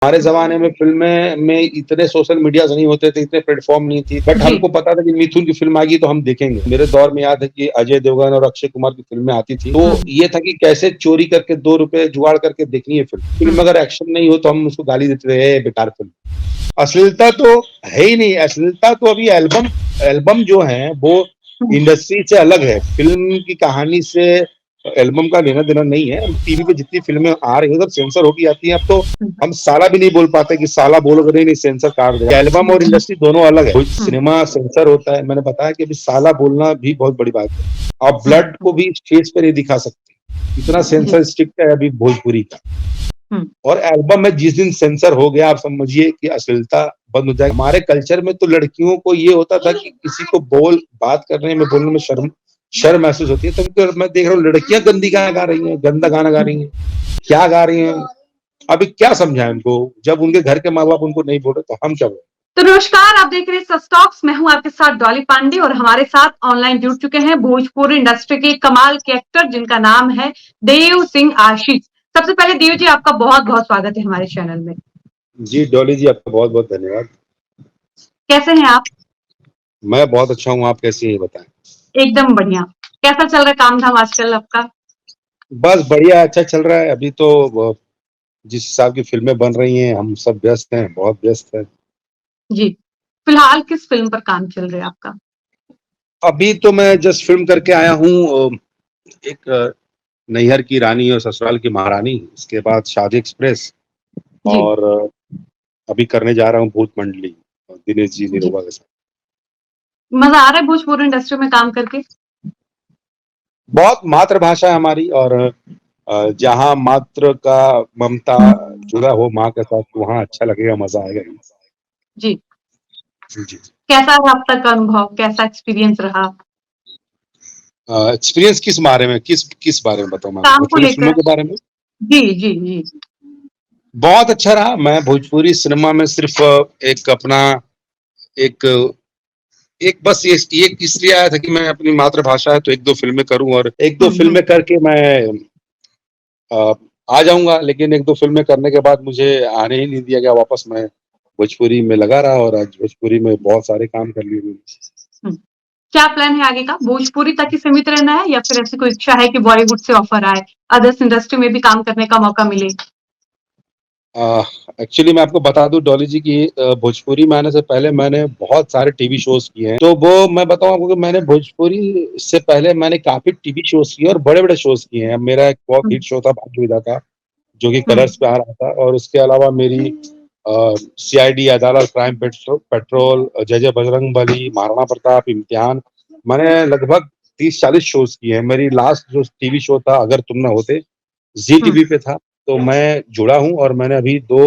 हमारे ज़माने में फ़िल्में में इतने सोशल मीडियाज़ नहीं होते थे, इतने प्लेटफ़ॉर्म नहीं थी, बट जी। हमको पता था कि मिथुन की फ़िल्म आएगी तो हम देखेंगे। मेरे दौर में याद है कि अजय देवगन और अक्षय कुमार की फ़िल्में आती थी, तो हुँ, ये था कि कैसे चोरी करके ₹2 जुगाड़ करके देखनी है फ़िल्म। फ़िल्म हुँ, अगर एक्शन नहीं हो तो हम उसको गाली देते थे, "ए बेकार फ़िल्म।" अश्लीलता तो है ही नहीं, अश्लीलता तो अभी एल्बम एल्बम जो हैं वो हुँ, इंडस्ट्री से अलग है। फ़िल्म की कहानी से एल्बम का लेना-देना नहीं है। टीवी पे जितनी फ़िल्में आ रही हैं सब सेंसर होके आती हैं। अब तो हुँ, हम साला भी नहीं बोल पाते कि साला बोलोगे नहीं, नहीं सेंसर काट देगा। एल्बम और इंडस्ट्री दोनों अलग है। कुछ हुँ, सिनेमा सेंसर होता है, मैंने बताया कि अभी साला बोलना भी बहुत बड़ी बात है। आप हुँ, ब्लड को भी स्टेज पे नहीं दिखा सकते। इतना जी, सेंसर स्ट्रिक्ट है अभी भोजपुरी का। हुँ, और एल्बम में जिस दिन सेंसर हो गया आप समझिए कि अश्लीलता बंद हो जाएगी। हमारे कल्चर में तो लड़कियों को ये होता था कि किसी को बात करने में, बोलने में शर्म शर्म महसूस होती है। तभी तो मैं देख रहा हूँ लड़कियाँ गंदी गाना गा रही हैं, गंदा गाना गा हुँ। रही हैं। क्या गा रही हैं? अभी क्या समझाएँ उनको? जब उनके घर के माँ-बाप उनको नहीं बोल रहे तो हम क्या बोलें? तो नमस्कार, आप देख रहे हैं सच टॉक्स। मैं हूँ आपके साथ डॉली पांडे और हमारे साथ ऑनलाइन जुड़ चुके हैं भोजपुरी इंडस्ट्री के कमाल के एक्टर जिनका नाम है देव सिंह आशीष। सबसे पहले देव जी आपका बहुत-बहुत स्वागत है हमारे चैनल में। जी, डॉली जी आपका बहुत-बहुत धन्यवाद। कैसे हैं आप? मैं बहुत अच्छा हूँ, आप कैसी हैं ये बताएँ? एकदम बढ़िया। कैसा चल रहा है काम-धाम आजकल आपका? बस बढ़िया अच्छा चल रहा है। अभी तो ब जिस हिसाब की फ़िल्में बन रही हैं, हम सब व्यस्त हैं, बहुत व्यस्त हैं। जी। फिलहाल किस फ़िल्म पर काम चल रहा है आपका? अभी तो मैं जस्ट फ़िल्म करके आया हूँ एक नैहर की रानी और ससुराल की महारानी, इसके बाद शादी एक्सप्रेस जी, और अभी करने जा रहा हूँ भूत मंडली दिनेश जी जी। निरोगा के साथ। मज़ा आ रहा है भोजपुरी इंडस्ट्री में काम करके? बहुत मातृभाषा है हमारी और जहाँ मातृ का ममता जुड़ा हो माँ के साथ, वहाँ अच्छा लगेगा, मज़ा आएगा ही। जी। जी, जी। कैसा है अब तक का अनुभव? कैसा एक्सपीरियंस रहा? एक्सपीरियंस किस बारे में किस किस बारे में बताऊँ मैं आपको? काम को भोजपुरी फ़िल्मों लेकर? के बारे में? जी, जी, जी। बहुत अच्छा रहा। मैं भोजपुरी सिनेमा में सिर्फ़ एक अपना एक एक बस ये इसलिए आया था कि मैं अपनी मातृभाषा है तो 1-2 फ़िल्में करूँ और 1-2 हुँ, हुँ। फ़िल्में करके मैं अ, आ जाऊँगा, लेकिन 1-2 फ़िल्में करने के बाद मुझे आने ही नहीं दिया गया वापस। मैं भोजपुरी में लगा रहा और आज भोजपुरी में बहुत सारे काम कर लिए मैंने। हुँ। क्या प्लान है आगे का? भोजपुरी तक ही सीमित रहना है या फिर ऐसी कोई इच्छा है कि बॉलीवुड से ऑफ़र आए, अदर्स इंडस्ट्री में भी काम करने का मौका मिले? अ, एक्चुअली मैं आपको बता दूँ डॉली जी कि भोजपुरी में आने से पहले मैंने बहुत सारे टीवी शोज़ किए हैं। तो वो मैं बताऊँ आपको कि मैंने भोजपुरी से पहले मैंने काफ़ी टीवी शोज़ किए और बड़े-बड़े शोज़ किए हैं। मेरा एक बहुत हुँ, हिट शो था भाग्य विधाता, जो कि हुँ, कलर्स पे आ रहा था और उसके अलावा मेरी सीआईडी अदालत, क्राइम पेट्रोल, जय जय बजरंगबली, महाराणा प्रताप, इम्तिहान, मैंने लगभग 30-40 शोज़ किए हैं। मेरी लास्ट जो टीवी शो था अगर तुम ना होते, ज़ी हुँ, टीवी पे था, तो मैं जुड़ा हूँ और मैंने अभी 2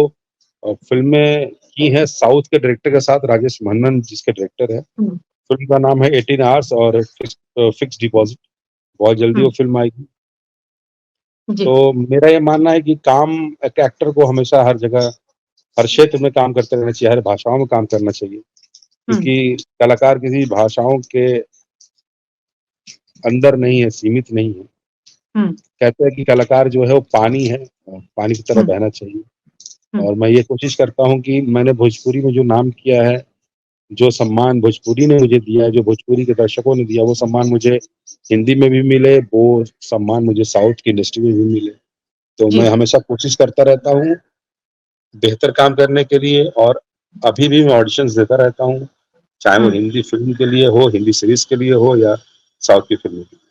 फ़िल्में की हैं साउथ के डायरेक्टर के साथ, राजेश मन्नन जिसके डायरेक्टर हैं। हुँ, फ़िल्म का नाम है 18 आवर्स और फिक्स्ड डिपॉज़िट। बहुत जल्दी हुँ, वो फ़िल्म आएगी। जी, तो मेरा ये मानना है कि काम एक एक्टर को हमेशा हर जगह, हर क्षेत्र में काम करते रहना चाहिए, हर भाषाओं में काम करना चाहिए। हुँ, क्योंकि कलाकार किसी भाषाओं के अंदर नहीं है, सीमित नहीं है। हुँ, कहते हैं कि कलाकार जो है वो पानी है और पानी की तरह हुँ, बहना चाहिए। हुँ, और मैं ये कोशिश करता हूँ कि मैंने भोजपुरी में जो नाम किया है, जो सम्मान भोजपुरी ने मुझे दिया है, जो भोजपुरी के दर्शकों ने दिया, वो सम्मान मुझे हिंदी में भी मिले, वो सम्मान मुझे साउथ की इंडस्ट्री में भी मिले। तो जी, मैं हमेशा कोशिश करता रहता हूँ, बेहतर काम करने के लिए और अभी भी मैं ऑडिशंस देता रहता हूँ, चाहे वो हुँ, हिंदी फ़िल्म के लिए हो, हिंदी सीरीज़ के लिए हो या साउथ की फ़िल्मों के लिए।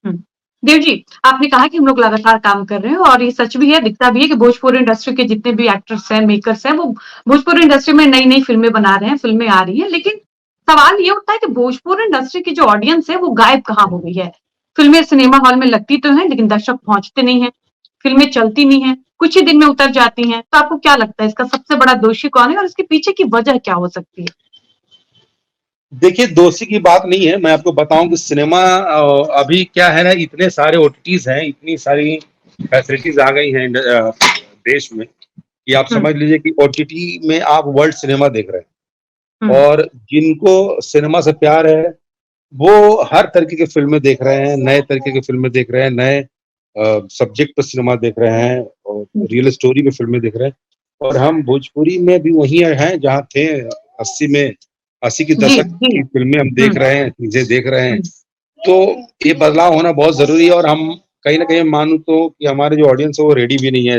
हुँ। देव जी, आपने कहा कि हम लोग लगातार काम कर रहे हैं और ये सच भी है, दिखता भी है कि भोजपुरी इंडस्ट्री के जितने भी एक्टर्स हैं, मेकर्स हैं, वो भोजपुरी इंडस्ट्री में नई-नई फ़िल्में बना रहे हैं, फ़िल्में आ रही हैं। लेकिन सवाल ये उठता है कि भोजपुरी इंडस्ट्री की जो ऑडियंस है, वो गायब कहाँ हो गई है? फ़िल्में सिनेमा हॉल में लगती तो हैं, लेकिन दर्शक पहुँचते नहीं हैं। फ़िल्में चलती नहीं हैं, कुछ ही दिन में उतर जाती हैं। तो आपको क्या लगता है, इसका सबसे बड़ा दोषी कौन है और इसके पीछे की वजह क्या हो सकती है? देखिए, दोषी की बात नहीं है, मैं आपको बताऊँ कि सिनेमा अभी क्या है ना इतने सारे ओटीटीज़ हैं, इतनी सारी फैसिलिटीज़ आ गई हैं देश में कि आप हुँ, समझ लीजिए कि ओटीटी में आप वर्ल्ड सिनेमा देख रहे हुँ, हैं और जिनको सिनेमा से प्यार है, वो हर तरीके की फ़िल्में देख रहे हैं, नए तरीके की फ़िल्में देख रहे हैं, नए सब्जेक्ट पे सिनेमा देख रहे हैं और हुँ, रियल स्टोरी पे फ़िल्में देख रहे हैं। और हम भोजपुरी में भी वहीं हैं जहाँ थे 80 में, 80 के जी, दशक जी। की फ़िल्में हम हुँ, देख रहे हैं, चीज़ें देख रहे हैं। हुँ, तो ये बदलाव होना बहुत ज़रूरी है और हम कहीं न कहीं मानूँ तो कि हमारे जो ऑडियंस है वो रेडी भी नहीं है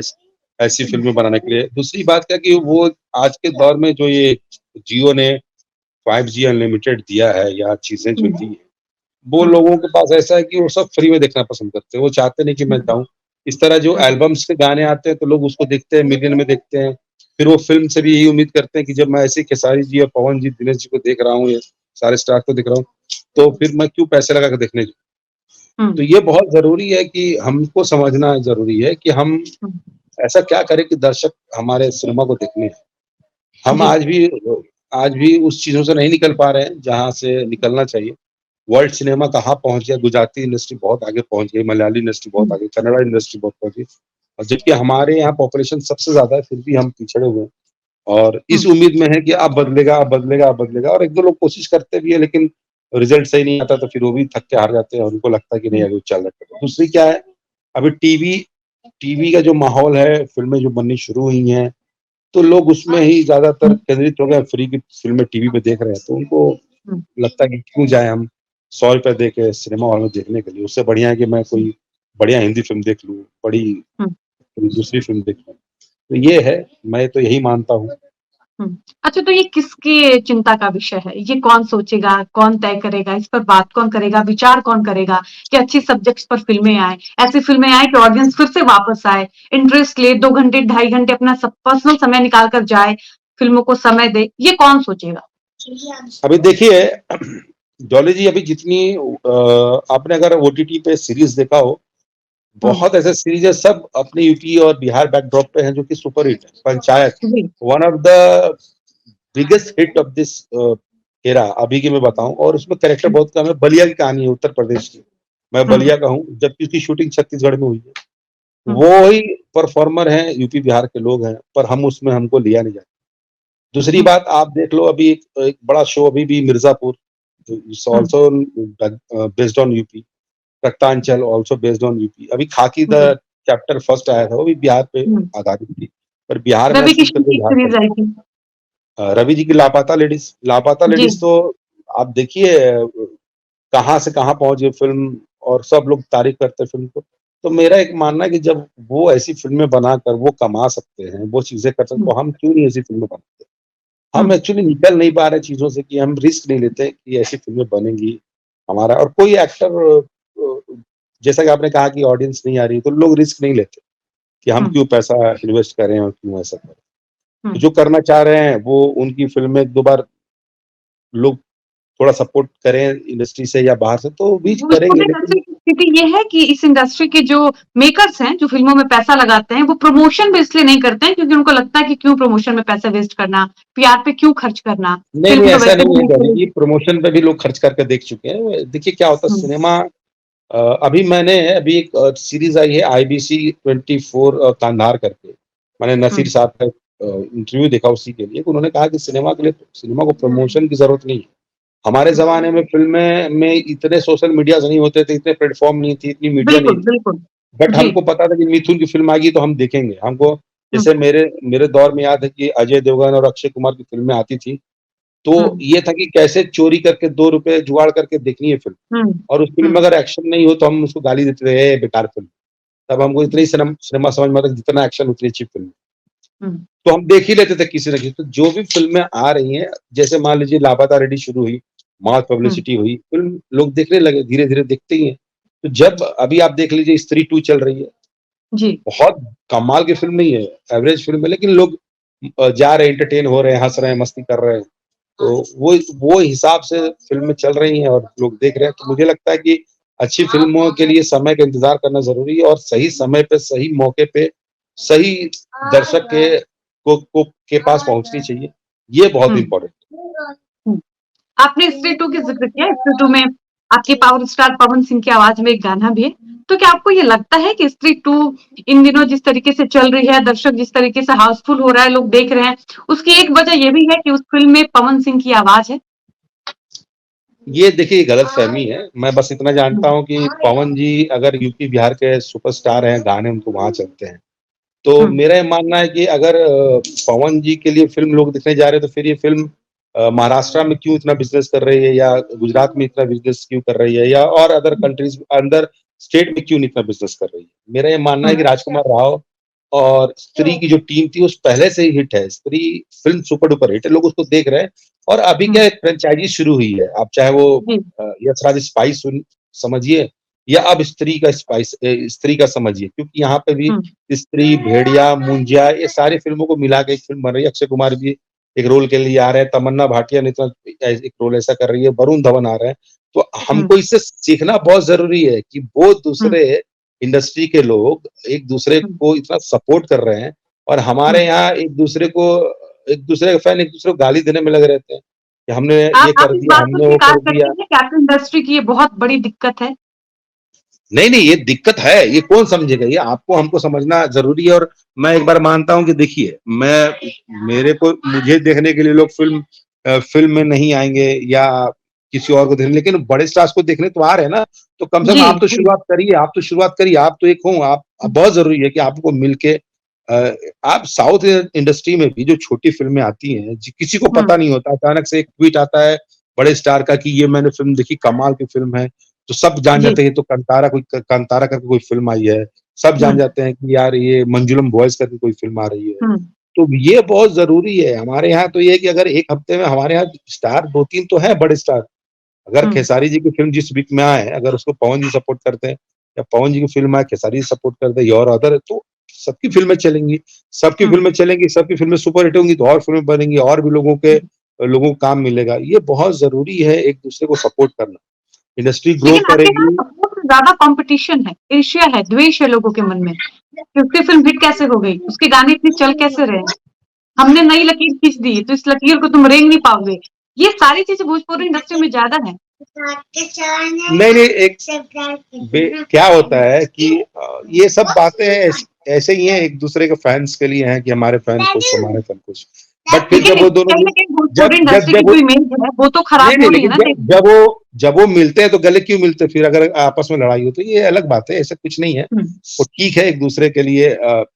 ऐसी हुँ, फ़िल्में बनाने के लिए। दूसरी बात क्या कि वो आज के दौर में जो ये जियो ने 5G अनलिमिटेड दिया है या चीज़ें जो हुँ, दी हैं, वो हुँ, लोगों के पास ऐसा है कि वो सब फ्री में देखना पसंद करते हैं। वो चाहते नहीं कि मैं हुँ, जाऊँ। इस तरह जो हुँ, एल्बम्स के गाने आते हैं तो लोग उसको देखते हैं, मिलियन में देखते हैं। फिर वो फ़िल्म से भी यही उम्मीद करते हैं कि जब मैं ऐसे खेसारी जी और पवन जी, दिनेश जी को देख रहा हूँ, ये सारे स्टार को देख रहा हूँ, तो फिर मैं क्यों पैसे लगा के देखने जाऊँ? हुँ, तो ये बहुत ज़रूरी है कि हमको समझना ज़रूरी है कि हम हुँ, ऐसा क्या करें कि दर्शक हमारे सिनेमा को देखने आएँ। हम जी। आज भी उस चीज़ों से नहीं निकल पा रहे हैं, जहाँ से निकलना चाहिए। वर्ल्ड सिनेमा कहाँ पहुँच गया, गुजराती इंडस्ट्री बहुत आगे पहुँच गई, मलयाली इंडस्ट्री बहुत हुँ, आगे, कन्नड़ा इंडस्ट्री बहुत पहुँच गई और जबकि हमारे यहाँ पॉपुलेशन सबसे ज़्यादा है, फिर भी हम पिछड़े हुए हैं और इस हुँ, उम्मीद में है कि अब बदलेगा, अब बदलेगा, अब बदलेगा और 1-2 लोग कोशिश करते भी हैं, लेकिन रिज़ल्ट सही नहीं आता, तो फिर वो भी थक के हार जाते हैं और उनको लगता है कि नहीं हुँ, अभी चल रहा है। दूसरी क्या है, अभी टीवी टीवी का जो माहौल है, फ़िल्में जो बननी शुरू हुई हैं, तो लोग उसमें ही ज़्यादातर केंद्रित हो गए, फ्री की फ़िल्में टीवी पे देख रहे हैं, तो उनको हुँ, लगता है कि क्यों जाएँ हम ₹100 दे के सिनेमा हॉल में देखने के लिए, उससे बढ़िया है कि मैं हुँ, कोई बढ़िया हिंदी फ़िल्म देख लूँ, बड़ी हुँ, कोई दूसरी फ़िल्म देख लूँ। तो ये है, मैं तो यही मानता हूँ। हुँ। अच्छा तो ये किसकी चिंता का विषय है? ये कौन सोचेगा, कौन तय करेगा, इस पर बात कौन करेगा, विचार कौन करेगा कि अच्छी सब्जेक्ट्स पर फ़िल्में आएँ, ऐसी फ़िल्में आएँ कि ऑडियंस फिर से वापस आए, इंटरेस्ट ले, 2 घंटे, ढाई घंटे अपना सब पर्सनल समय निकाल कर जाए, फ़िल्मों को समय दे, ये कौन सोचेगा? अभी देखिए डॉली जी अभी जितनी आपने अगर ओटीटी पे सीरीज़ देखा हो, हुँ, बहुत ऐसे सीरीज़ है सब अपने यूपी और बिहार बैकड्रॉप पे हैं जो कि सुपर हिट है। Panchayat ji. One of the biggest hit of this era अभी की मैं बताऊँ और उसमें कैरेक्टर हुँ, बहुत कम है, बलिया की कहानी है उत्तर प्रदेश की। मैं हुँ, बलिया का हूँ, जबकि उसकी शूटिंग छत्तीसगढ़ में हुई है। हुँ, वो ही परफ़ॉर्मर हैं, यूपी बिहार के लोग हैं, पर हम उसमें हमको लिया नहीं जाता। दूसरी हुँ, बात आप देख लो अभी एक बड़ा शो अभी भी Mirzapur it's hmm, also based on UP, Raktanchal also based on UP. अभी खाकी द जी, चैप्टर फर्स्ट आया था, वो भी बिहार पे हुँ। आधारित थी। पर बिहार में रवि शूट किशन करके की एक बिहार सीरीज़ चला। आई थी। रवि जी की लापता जी, लेडीज़ तो आप देखिए कहाँ से कहाँ पहुँच गई फ़िल्म और सब लोग तारीफ़ करते हैं फ़िल्म को। तो मेरा एक मानना है कि जब वो ऐसी फ़िल्में बनाकर वो कमा सकते हैं, वो चीज़ें कर सकते हैं, हुँ, तो हम क्यों नहीं ऐसी फ़िल्में बनाते? हुँ, हम एक्चुअली निकल नहीं पा रहे चीज़ों से कि हम रिस्क नहीं लेते कि ऐसी फ़िल्में बनेंगी, हमारा और कोई एक्टर जैसा कि आपने कहा कि ऑडियंस नहीं आ रही, तो लोग रिस्क नहीं लेते कि हम हुँ, क्यों पैसा इन्वेस्ट करें और क्यों ऐसा करें। हुँ। तो जो करना चाह रहे हैं, वो उनकी फ़िल्में 1-2 बार लोग थोड़ा सपोर्ट करें इंडस्ट्री से या बाहर से, तो भी भोजपुरी करेंगे इंडस्ट्री लेकिन की स्थिति ये है कि इस इंडस्ट्री के जो मेकर्स हैं, जो फ़िल्मों में पैसा लगाते हैं, वो प्रमोशन भी इसलिए नहीं करते हैं क्योंकि उनको लगता है कि क्यों प्रमोशन में पैसा वेस्ट करना, पीआर पे क्यों खर्च करना, नहीं, नहीं फ़िल्म तो ऐसा वैसे नहीं भी है डॉली हिट जी, प्रमोशन पे भी लोग खर्च करके देख चुके हैं। देखिए क्या होता है हुँ, सिनेमा अभी मैंने अभी एक सीरीज़ आई है आईबीसी 24 कांधार करके। मैंने हुँ, नसीर साहब का इंटरव्यू देखा उसी के लिए, उन्होंने कहा कि सिनेमा के लिए सिनेमा को प्रमोशन की ज़रूरत नहीं है। हमारे हुँ। ज़माने में फ़िल्में में इतने सोशल मीडियाज़ नहीं होते थे, इतने प्लेटफ़ॉर्म नहीं थी, इतनी मीडिया नहीं बिल्कुल, थी। बिल्कुल। बट जी। हमको पता था कि मिथुन की फ़िल्म आएगी तो हम देखेंगे। हमको हुँ, जैसे मेरे मेरे दौर में याद है कि अजय देवगन और अक्षय कुमार की फ़िल्में आती थी, तो हुँ, ये था कि कैसे चोरी करके ₹2 जुगाड़ करके देखनी है फ़िल्म हुँ, और उस फ़िल्म में हुँ, अगर एक्शन नहीं हो तो हम उसको गाली देते थे, "ए बेकार फ़िल्म।" तब हमको इतना ही सिनेमा समझ में आता है जितना एक्शन उतनी अच्छी फ़िल्म। हुँ, तो हम देख ही लेते थे किसी न किसी तो जो भी फ़िल्में आ रही हैं, जैसे मान लीजिए लापता रेडी शुरू हुई, मास हुँ, पब्लिसिटी हुई, फ़िल्म लोग देखने लगे, धीरे-धीरे देखते ही हैं। तो जब अभी आप देख लीजिए स्त्री 2 चल रही है, जी। बहुत कमाल की फ़िल्म नहीं है, एवरेज फ़िल्म है लेकिन लोग जा रहे हैं, एंटरटेन हो रहे हैं, हँस रहे हैं, मस्ती कर रहे हैं। तो वो हिसाब से फ़िल्में चल रही हैं और लोग देख रहे हैं, तो मुझे लगता है कि अच्छी फ़िल्मों के लिए समय का इंतज़ार करना ज़रूरी है और सही समय पे, सही मौके पे, सही दर्शक के पास पहुँचनी चाहिए। ये बहुत हुँ, इम्पोर्टेंट हुँ। आपने स्त्री 2 की ज़िक्र किया, स्त्री 2 में आपके पावर स्टार पवन सिंह की आवाज़ में एक गाना भी है। तो क्या आपको ये लगता है कि स्त्री 2 इन दिनों जिस तरीके से चल रही है, दर्शक जिस तरीके से हाउसफुल हो रहा है, लोग देख रहे हैं, उसकी एक वजह ये भी है कि उस फ़िल्म में पवन सिंह की आवाज़ है? ये देखिए गलतफ़हमी है। मैं बस इतना जानता हुँ, हूँ कि पवन जी अगर यूपी बिहार के सुपरस्टार हैं, गाने उनको वहाँ चलते हैं। तो हुँ, मेरा ये मानना है कि अगर पवन जी के लिए फ़िल्म लोग देखने जा रहे हैं, तो फिर ये फ़िल्म महाराष्ट्र में क्यों इतना बिज़नेस कर रही है, या गुजरात में इतना बिज़नेस क्यों कर रही है, या और अदर हुँ, कंट्रीज़ अंदर स्टेट में क्यों नहीं इतना बिज़नेस कर रही है। मेरा ये मानना है हुँ, कि राजकुमार राव और स्त्री की जो टीम थी, उस पहले से ही हिट है। स्त्री फ़िल्म सुपर डुपर हिट है, लोग उसको देख रहे हैं, और अभी हुँ, क्या है, फ्रैंचाइज़ी शुरू हुई है। आप चाहे वो जी, यश राज स्पाइस समझिए, या अब स्त्री का समझिए, क्योंकि यहाँ पे भी हुँ, स्त्री, भेड़िया, मुंजिया, ये सारी फ़िल्मों को मिला के एक फ़िल्म बन रही है। अक्षय कुमार भी एक रोल के लिए आ रहे हैं, तमन्ना भाटिया ने तो एक रोल ऐसा कर रही है, वरुण धवन आ रहे हैं। तो हुँ, हमको इससे सीखना बहुत ज़रूरी है कि वो हुँ, दूसरे इंडस्ट्री के लोग एक-दूसरे हुँ, को इतना सपोर्ट कर रहे हैं, और हुँ। हमारे यहाँ एक-दूसरे के फैन एक-दूसरे को गाली देने में लगे रहते हैं, कि हमने ये आप कर इस दिया, बात को हमने वो स्वीकार कर करते दिया। हैं कि आपकी इंडस्ट्री की ये बहुत बड़ी दिक्कत है? नहीं, नहीं, ये दिक्कत है, ये कौन समझेगा? ये आपको हमको समझना ज़रूरी है, और मैं एक बार मानता हूँ कि देखिए, मुझे देखने के लिए लोग फ़िल्म में नहीं आएँगे, या किसी और को देखने, लेकिन बड़े स्टार्स को देखने तो आ रहे हैं ना, तो कम से कम जी, आप तो जी। शुरुआत करिए, आप तो एक हो, आप हुँ, बहुत ज़रूरी है कि आपको मिलके आप साउथ इंडस्ट्री में भी जो छोटी फ़िल्में आती हैं, किसी को हुँ, पता नहीं होता, अचानक से एक ट्वीट आता है बड़े स्टार का कि ये मैंने फ़िल्म देखी, कमाल की फ़िल्म है। तो सब जान जी, जाते हैं, ये तो कंतारा करके कोई फ़िल्म आई है। सब हुँ, जान जाते हैं कि यार ये मंजुलम बॉयज़ करके कोई फ़िल्म आ रही है। हुँ, तो ये बहुत ज़रूरी है। हमारे यहाँ तो ये है कि अगर 1 हफ्ते में हमारे यहाँ स्टार 2-3 तो हैं बड़े स्टार। अगर हुँ, खेसारी जी की फ़िल्म जिस वीक में आए, अगर उसको पवन जी सपोर्ट करते हैं, या पवन जी की फ़िल्म आए, खेसारी जी सपोर्ट कर दें, और अदर, तो सबकी फ़िल्में चलेंगी। हुँ, सबकी फ़िल्में सुपर हिट होंगी, तो और फ़िल्में बनेंगी, और भी हुँ। लोगों को काम मिलेगा। ये बहुत ज़रूरी है एक-दूसरे को सपोर्ट करना। इंडस्ट्री ग्रो लेकिन आपके यहाँ करेगी। सपोर्ट से ज़्यादा कॉम्पिटिशन है, ईर्ष्या है, द्वेष है लोगों के मन में कि उसकी फ़िल्म हिट कैसे हो गई? उसके गाने इतने चल कैसे रहे? हमने नई लकीर खींच दी, तो इस लकीर को तुम रेंग नहीं पाओगे। ये सारी चीज़ें भोजपुरी इंडस्ट्री में ज़्यादा हैं। नहीं, नहीं, क्या होता है कि ये सब बातें ऐसे ही हैं, एक-दूसरे के फैन्स के लिए हैं कि हमारे फैन खुश, हमारे फैन खुश। बट फिर लेकिन जब वो दोनों कहीं न मिल कहीं भोजपुरी जब जब इंडस्ट्री की जब वो जो इमेज है, वो तो नहीं, खराब नहीं, हो रही है लेकिन ना जब देख के। जब वो मिलते हैं तो गले क्यों मिलते हैं? फिर अगर आपस में लड़ाई हो तो ये अलग बात है, ऐसा कुछ नहीं है। हुँ, वो ठीक है, एक-दूसरे के लिए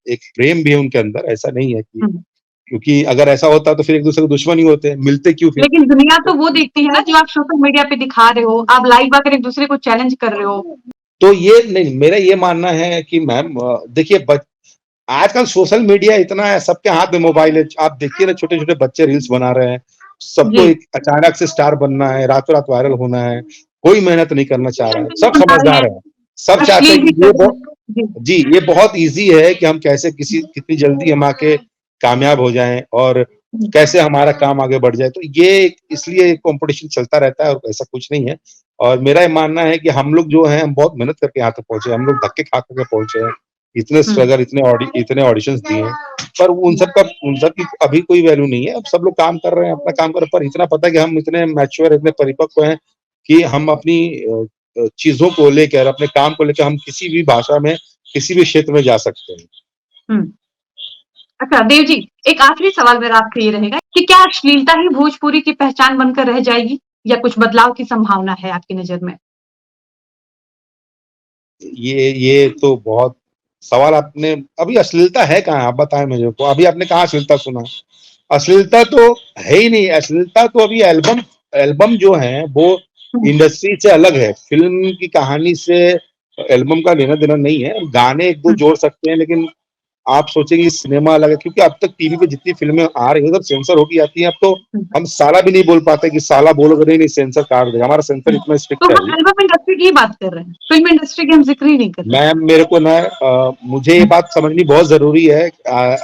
एक प्रेम भी है उनके अंदर, ऐसा नहीं है कि, हुँ। क्योंकि अगर ऐसा होता तो फिर एक-दूसरे के दुश्मन ही होते, मिलते क्यों फिर? लेकिन दुनिया तो वो देखती है ना जो आप सोशल मीडिया पे दिखा रहे हो, आप लाइव आकर एक-दूसरे को चैलेंज कर रहे हो। तो ये नहीं, मेरा ये मानना है कि मैम देखिए, आजकल सोशल मीडिया इतना है, सबके हाथ में मोबाइल है। आप देखिए ना, छोटे-छोटे बच्चे रील्स बना रहे हैं। सबको जी, एक अचानक से स्टार बनना है, रातों-रात वायरल होना है। कोई मेहनत नहीं करना चाह रहा है। सब बना रहे समझदार हैं, हैं। सब चाहते अश्लील हैं भी कि कर रहे हैं। जी, जी, ये बहुत ईज़ी है कि हम कैसे कितनी जल्दी हम आके कामयाब हो जाएँ, और हुँ, कैसे हमारा काम आगे बढ़ जाए। तो इसलिए कॉम्पिटिशन चलता रहता है, और ऐसा कुछ नहीं है। और मेरा ये मानना है कि हम लोग जो हैं, हम बहुत मेहनत करके यहाँ तक पहुँचे हैं। हम लोग धक्के खा-खा के पहुँचे हैं। इतने हुँ, स्ट्रगल, इतने ऑडिशंस दिए हैं। पर हुँ, उन सब की अभी कोई वैल्यू नहीं है। अब सब लोग काम कर रहे हैं, अपना काम कर रहे हैं, पर इतना पता है कि हम इतने मैच्योर, इतने परिपक्व हैं कि हम अपनी चीज़ों को लेकर, अपने काम को लेकर हम किसी भी भाषा में, किसी भी क्षेत्र में जा सकते हैं। हुँ। अच्छा देव जी, एक आखिरी सवाल मेरा आपसे ये रहेगा कि क्या अश्लीलता ही भोजपुरी की पहचान बनकर रह जाएगी या कुछ बदलाव की संभावना है आपकी नज़र में? ये तो बहुत सवाल आपने, अभी अश्लीलता है कहाँ? आप बताएँ मुझे को, अभी आपने कहाँ अश्लीलता सुना? अश्लीलता तो है ही नहीं, अश्लीलता तो अभी एल्बम एल्बम जो हैं वो हुँ, इंडस्ट्री से अलग है। फ़िल्म की कहानी से एल्बम का लेना-देना नहीं है। गाने 1-2 हुँ, जोड़ सकते हैं, लेकिन आप सोचेंगे सिनेमा अलग है, क्योंकि अब तक टीवी पे जितनी फ़िल्में आ रही हैं, सब सेंसर होके आती हैं। अब तो हुँ, हम साला भी नहीं बोल पाते कि साला बोलोगे, नहीं, नहीं, सेंसर काट देगा। हमारा सेंसर हुँ। इतना तो स्ट्रिक्ट है हम अभी। एल्बम इंडस्ट्री की ही बात कर रहे हैं, फ़िल्म इंडस्ट्री की हम ज़िक्र ही नहीं कर रहे। मैम, मेरे को ना मुझे ये हुँ, बात समझनी बहुत ज़रूरी है, हुँ,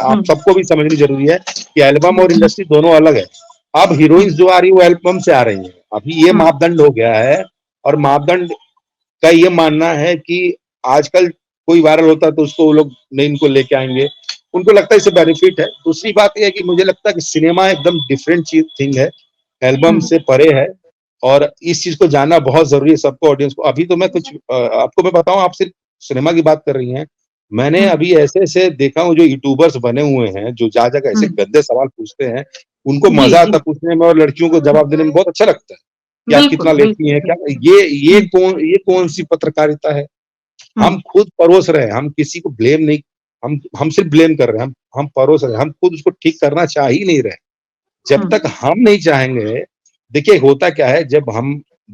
आप सबको भी समझनी ज़रूरी है कि एल्बम हुँ, और इंडस्ट्री दोनों अलग है। अब हुँ, हीरोइन्स जो आ रही है वो एल्बम से आ रही हैं। अभी ये हुँ, मापदंड हो गया है, और मापदंड का ये मानना है कि आजकल कोई वायरल होता है तो उसको वो लोग नहीं, इनको लेके आएँगे। उनको लगता है इससे बेनिफिट है। दूसरी बात ये है कि मुझे लगता है कि सिनेमा एकदम डिफरेंट थिंग है, एल्बम हुँ, से परे है, और इस चीज़ को जानना बहुत ज़रूरी है सबको, ऑडियंस को। अभी तो आपको मैं बताऊँ, आप सिर्फ़ सिनेमा की बात कर रही हैं। मैंने हुँ, अभी ऐसे-ऐसे देखा हूँ जो यूट्यूबर्स बने हुए हैं, जो जा-जा के हुँ। ऐसे गंदे सवाल पूछते हैं, उनको जी, मज़ा आता जी। है पूछने में, और लड़कियों को हुँ, जवाब देने में बहुत अच्छा लगता है, कि आप बिल्कुल, कितना लेती बिल्कुल, हैं, क्या बिल्कुल। ये हुँ, कौन-सी पत्रकारिता है? हुँ, हम खुद परोस रहे हैं, हम किसी को ब्लेम नहीं, हम सिर्फ ब्लेम कर रहे हैं, हम परोस रहे हैं, हम खुद उसको ठीक करना चाह ही नहीं रहे। जब हुँ, तक हम नहीं चाहेंगे, देखिए होता क्या है,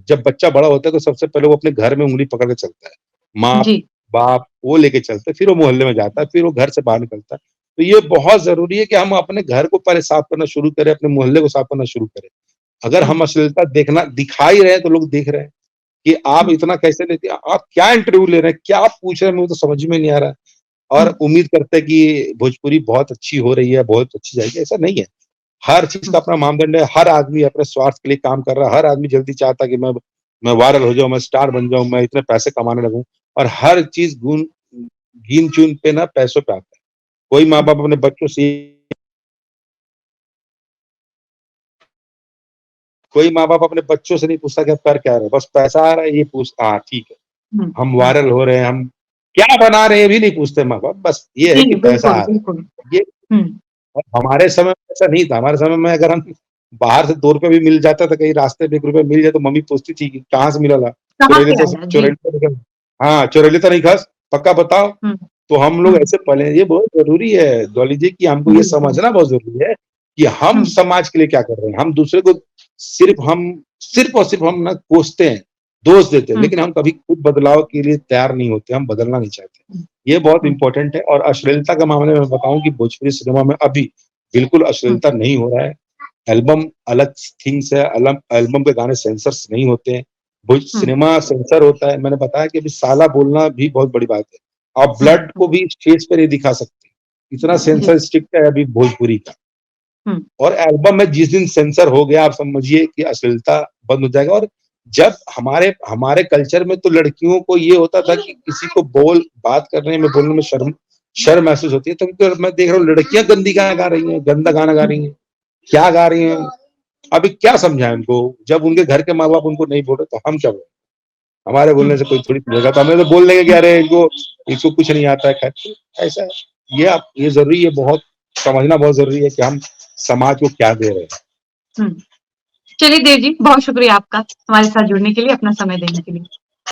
जब बच्चा बड़ा होता है तो सबसे पहले वो अपने घर में उँगली पकड़ के चलता है। जी, माँ-बाप वो लेके चलते हैं, फिर वो मोहल्ले में जाता है, फिर वो घर से बाहर निकलता है। तो ये बहुत ज़रूरी है कि हम अपने घर को पहले साफ करना शुरू करें, अपने मोहल्ले को साफ करना शुरू करें। अगर हुँ, हम अश्लीलता दिखा ही रहे हैं तो लोग देख रहे हैं कि आप हुँ, इतना कैसे लेते आप क्या इंटरव्यू ले रहे हैं, क्या पूछ रहे हैं, मुझे तो समझ में नहीं आ रहा है। हुँ, और उम्मीद करते हैं कि भोजपुरी बहुत अच्छी हो रही है, बहुत अच्छी जाएगी, ऐसा नहीं है। हर चीज़ हुँ, का अपना मानदंड है, हर आदमी अपने स्वार्थ के लिए काम कर रहा है, हर आदमी जल्दी चाहता है कि मैं वायरल हो जाऊँ, मैं स्टार बन जाऊँ, मैं इतने पैसे कमाने लगूँ और हर चीज़ गिन-चुन पे ना पैसों पे आता है। कोई हुँ, माँ-बाप अपने बच्चों से कोई माँ-बाप अपने बच्चों से नहीं पूछता कि आप कर क्या रहे हो? बस पैसा आ रहा है, ये पूछता हाँ, ठीक है। हुँ, हम हुँ। वायरल हो रहे हैं, हम क्या बना रहे हैं, ये भी नहीं पूछते माँ-बाप, बस ये है जी, कि पैसा बिल्कुल, आ रहा है। बिल्कुल। ये हुँ, और हमारे समय में ऐसा नहीं था, हमारे समय में अगर हम बाहर से ₹2 भी मिल जाता था, कहीं रास्ते में ₹1 मिल जाए तो मम्मी पूछती थी कि कहाँ से मिला ला? कहाँ से आया? जी, चुरैली तो नहीं हाँ, चुरैली तो नहीं खास? पक्का बताओ? हुँ, तो हम लोग हुँ, ऐसे पले हैं, ये बहुत ज़रूरी है डॉली जी कि हमको ये बिल्कुल। समझना बहुत ज़रूरी है कि हम हुँ, समाज के लिए क्या कर रहे हैं। हम दूसरे को सिर्फ़ और सिर्फ़ हम ना कोसते हैं, दोष देते हैं, हुँ, लेकिन हम कभी खुद बदलाव के लिए तैयार नहीं होते, हम बदलना नहीं चाहते। हुँ, ये बहुत हुँ, इम्पोर्टेंट है और अश्लीलता के मामले में मैं बताऊँ कि भोजपुरी सिनेमा में अभी बिल्कुल हुँ, अश्लीलता नहीं हो रहा है। एल्बम अलग थिंग्स है, एल्बम के गाने सेंसर्स नहीं होते हैं। भोज हुँ, सिनेमा सेंसर होता है, मैंने बताया कि अभी साला बोलना भी बहुत बड़ी बात है। आप हुँ, ब्लड हुँ, को भी स्टेज पे नहीं दिखा सकते। इतना जी, सेंसर स्ट्रिक्ट है अभी भोजपुरी का। हुँ, और एल्बम में जिस दिन सेंसर हो गया आप समझिए कि अश्लीलता बंद हो जाएगा और जब हमारे हमारे कल्चर में तो लड़कियों को ये होता था कि किसी को बात करने में, बोलने में शर्म महसूस होती है। तो मैं देख रहा हूँ लड़कियाँ गंदी गाना गा रही हैं, गंदा गाना गा हुँ, रही हैं। क्या गा रही हैं? अभी क्या समझाएँ उनको? जब उनके घर के माँ-बाप उनको नहीं बोल रहे तो हम क्या बोलें? हमारे हुँ, बोलने से कोई थोड़ी सुनेगा, तो हमें तो बोल देंगे कि अरे इनको इसको कुछ नहीं आता है खैर, ऐसा है। ये ज़रूरी है बहुत समझना बहुत ज़रूरी है कि हम समाज को क्या दे रहे हैं। हुँ। चलिए देव जी, बहुत शुक्रिया आपका हमारे साथ जुड़ने के लिए, अपना समय देने के लिए।